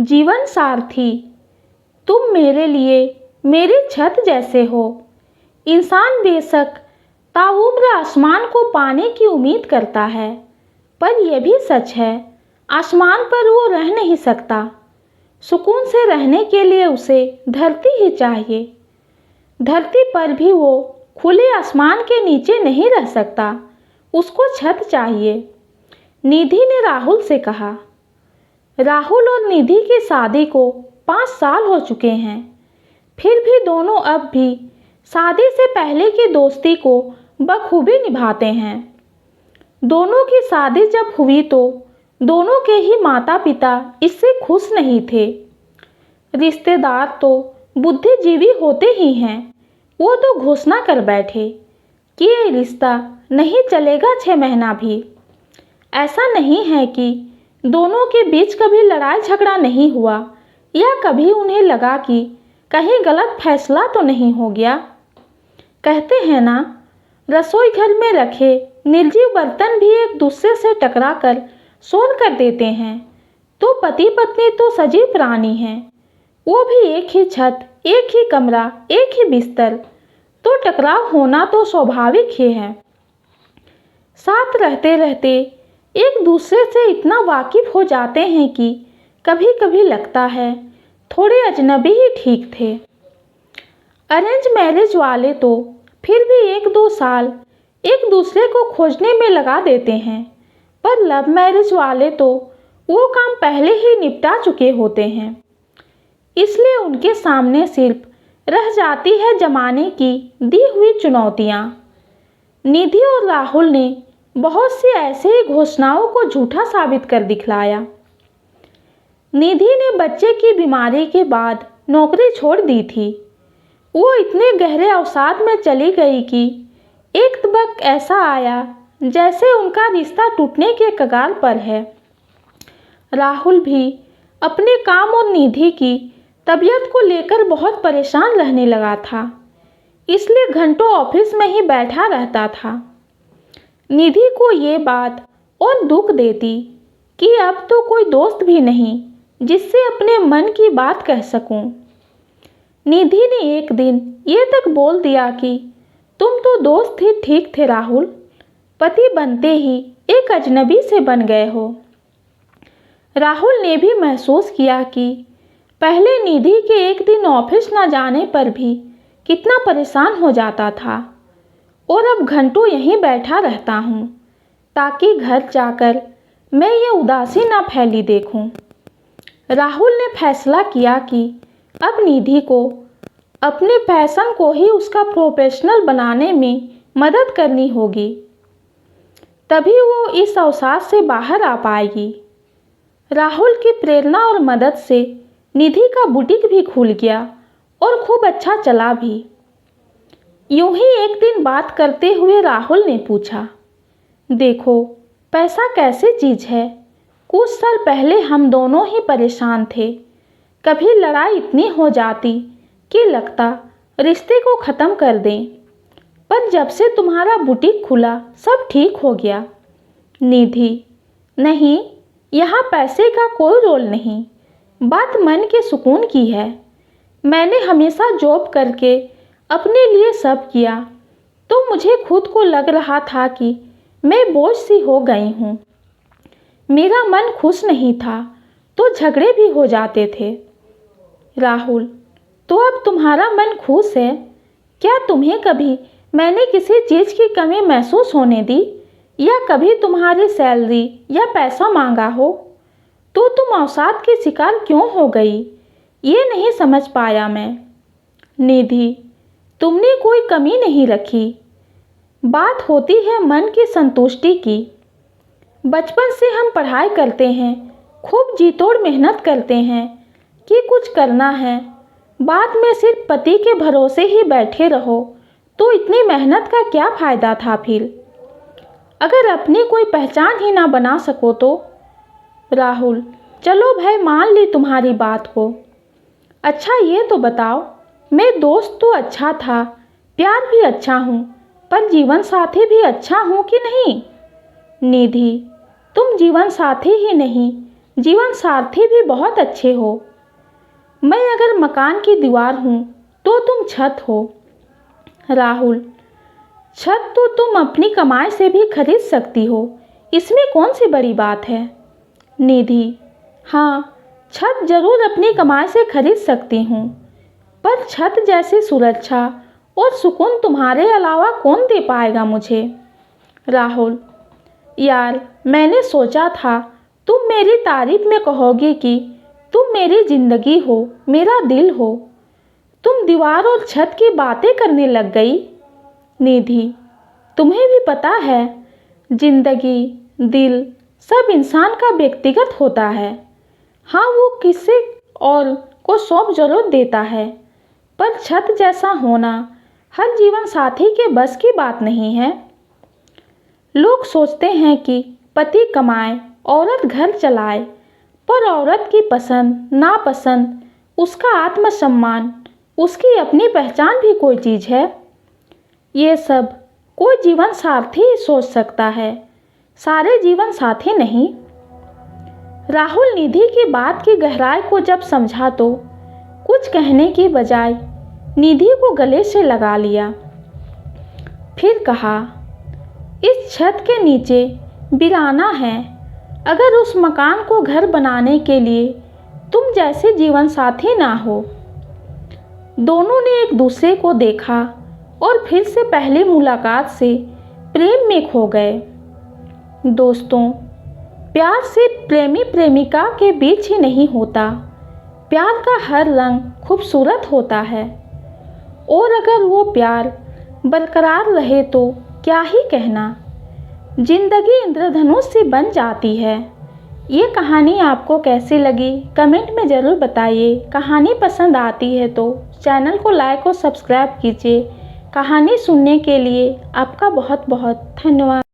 जीवन सारथी, तुम मेरे लिए मेरी छत जैसे हो। इंसान बेशक ताउम्र आसमान को पाने की उम्मीद करता है, पर यह भी सच है आसमान पर वो रह नहीं सकता। सुकून से रहने के लिए उसे धरती ही चाहिए। धरती पर भी वो खुले आसमान के नीचे नहीं रह सकता, उसको छत चाहिए। निधि ने राहुल से कहा। राहुल और निधि की शादी को 5 साल हो चुके हैं, फिर भी दोनों अब भी शादी से पहले की दोस्ती को बखूबी निभाते हैं। दोनों की शादी जब हुई तो दोनों के ही माता पिता इससे खुश नहीं थे। रिश्तेदार तो बुद्धिजीवी होते ही हैं, वो तो घोषणा कर बैठे कि ये रिश्ता नहीं चलेगा 6 महीना भी। ऐसा नहीं है कि दोनों के बीच कभी लड़ाई झगड़ा नहीं हुआ या कभी उन्हें लगा कि कहीं गलत फैसला तो नहीं हो गया। कहते हैं ना, रसोई घर में रखे निर्जीव बर्तन भी एक दूसरे से टकरा कर शोर कर देते हैं, तो पति पत्नी तो सजीव प्राणी हैं, वो भी एक ही छत, एक ही कमरा, एक ही बिस्तर, तो टकराव होना तो स्वाभाविक ही है। साथ रहते रहते एक दूसरे से इतना वाकिफ हो जाते हैं कि कभी कभी लगता है थोड़े अजनबी ही ठीक थे। अरेंज मैरिज वाले तो फिर भी 1-2 साल एक दूसरे को खोजने में लगा देते हैं, पर लव मैरिज वाले तो वो काम पहले ही निपटा चुके होते हैं। इसलिए उनके सामने सिर्फ रह जाती है जमाने की दी हुई चुनौतियाँ। निधि और राहुल ने बहुत सी ऐसे ही घोषणाओं को झूठा साबित कर दिखलाया। निधि ने बच्चे की बीमारी के बाद नौकरी छोड़ दी थी। वो इतने गहरे अवसाद में चली गई कि एक वक्त ऐसा आया जैसे उनका रिश्ता टूटने के कगार पर है। राहुल भी अपने काम और निधि की तबीयत को लेकर बहुत परेशान रहने लगा था, इसलिए घंटों ऑफिस में ही बैठा रहता था। निधि को ये बात और दुख देती कि अब तो कोई दोस्त भी नहीं जिससे अपने मन की बात कह सकूं। निधि ने एक दिन ये तक बोल दिया कि तुम तो दोस्त ही ठीक थे राहुल, पति बनते ही एक अजनबी से बन गए हो। राहुल ने भी महसूस किया कि पहले निधि के एक दिन ऑफिस न जाने पर भी कितना परेशान हो जाता था, और अब घंटों यहीं बैठा रहता हूँ ताकि घर जाकर मैं ये उदासी ना फैली देखूं। राहुल ने फैसला किया कि अब निधि को अपने पैशन को ही उसका प्रोफेशनल बनाने में मदद करनी होगी, तभी वो इस अवसाद से बाहर आ पाएगी। राहुल की प्रेरणा और मदद से निधि का बुटीक भी खुल गया और खूब अच्छा चला भी। यूं ही एक दिन बात करते हुए राहुल ने पूछा, देखो पैसा कैसी चीज़ है, कुछ साल पहले हम दोनों ही परेशान थे। कभी लड़ाई इतनी हो जाती कि लगता रिश्ते को ख़त्म कर दें, पर जब से तुम्हारा बुटीक खुला सब ठीक हो गया। निधि, नहीं, यहाँ पैसे का कोई रोल नहीं, बात मन के सुकून की है। मैंने हमेशा जॉब करके अपने लिए सब किया, तो मुझे खुद को लग रहा था कि मैं बोझ सी हो गई हूँ। मेरा मन खुश नहीं था तो झगड़े भी हो जाते थे। राहुल, तो अब तुम्हारा मन खुश है? क्या तुम्हें कभी मैंने किसी चीज़ की कमी महसूस होने दी या कभी तुम्हारी सैलरी या पैसा मांगा हो? तो तुम अवसाद की शिकार क्यों हो गई, ये नहीं समझ पाया मैं। निधि, तुमने कोई कमी नहीं रखी, बात होती है मन की संतुष्टि की। बचपन से हम पढ़ाई करते हैं, खूब जी तोड़ मेहनत करते हैं कि कुछ करना है, बाद में सिर्फ पति के भरोसे ही बैठे रहो तो इतनी मेहनत का क्या फ़ायदा था फिर, अगर अपनी कोई पहचान ही ना बना सको तो। राहुल, चलो भाई मान ली तुम्हारी बात को। अच्छा ये तो बताओ, मैं दोस्त तो अच्छा था, प्यार भी अच्छा हूँ, पर जीवन साथी भी अच्छा हूँ कि नहीं? निधि, तुम जीवन साथी ही नहीं, जीवन साथी भी बहुत अच्छे हो। मैं अगर मकान की दीवार हूँ तो तुम छत हो। राहुल, छत तो तुम अपनी कमाई से भी खरीद सकती हो, इसमें कौन सी बड़ी बात है। निधि, हाँ, छत जरूर अपनी कमाई से खरीद सकती हूँ, पर छत जैसी सुरक्षा और सुकून तुम्हारे अलावा कौन दे पाएगा मुझे। राहुल, यार, मैंने सोचा था तुम मेरी तारीफ में कहोगे कि तुम मेरी जिंदगी हो, मेरा दिल हो। तुम दीवार और छत की बातें करने लग गई। निधि, तुम्हें भी पता है, जिंदगी, दिल सब इंसान का व्यक्तिगत होता है। हाँ, वो किसी और को सौंप जरूर देता है, पर छत जैसा होना हर जीवन साथी के बस की बात नहीं है। लोग सोचते हैं कि पति कमाए, औरत घर चलाए, पर औरत की पसंद नापसंद, उसका आत्मसम्मान, उसकी अपनी पहचान भी कोई चीज़ है। ये सब कोई जीवन साथी ही सोच सकता है, सारे जीवन साथी नहीं। राहुल निधि की बात की गहराई को जब समझा तो कुछ कहने की बजाय निधि को गले से लगा लिया। फिर कहा, इस छत के नीचे वीराना है। अगर उस मकान को घर बनाने के लिए तुम जैसे जीवन साथी ना हो। दोनों ने एक दूसरे को देखा और फिर से पहली मुलाकात से प्रेम में खो गए। दोस्तों, प्यार सिर्फ प्रेमी प्रेमिका के बीच ही नहीं होता, प्यार का हर रंग खूबसूरत होता है, और अगर वो प्यार बरकरार रहे तो क्या ही कहना, जिंदगी इंद्रधनुष से बन जाती है। ये कहानी आपको कैसी लगी कमेंट में ज़रूर बताइए। कहानी पसंद आती है तो चैनल को लाइक और सब्सक्राइब कीजिए। कहानी सुनने के लिए आपका बहुत बहुत धन्यवाद।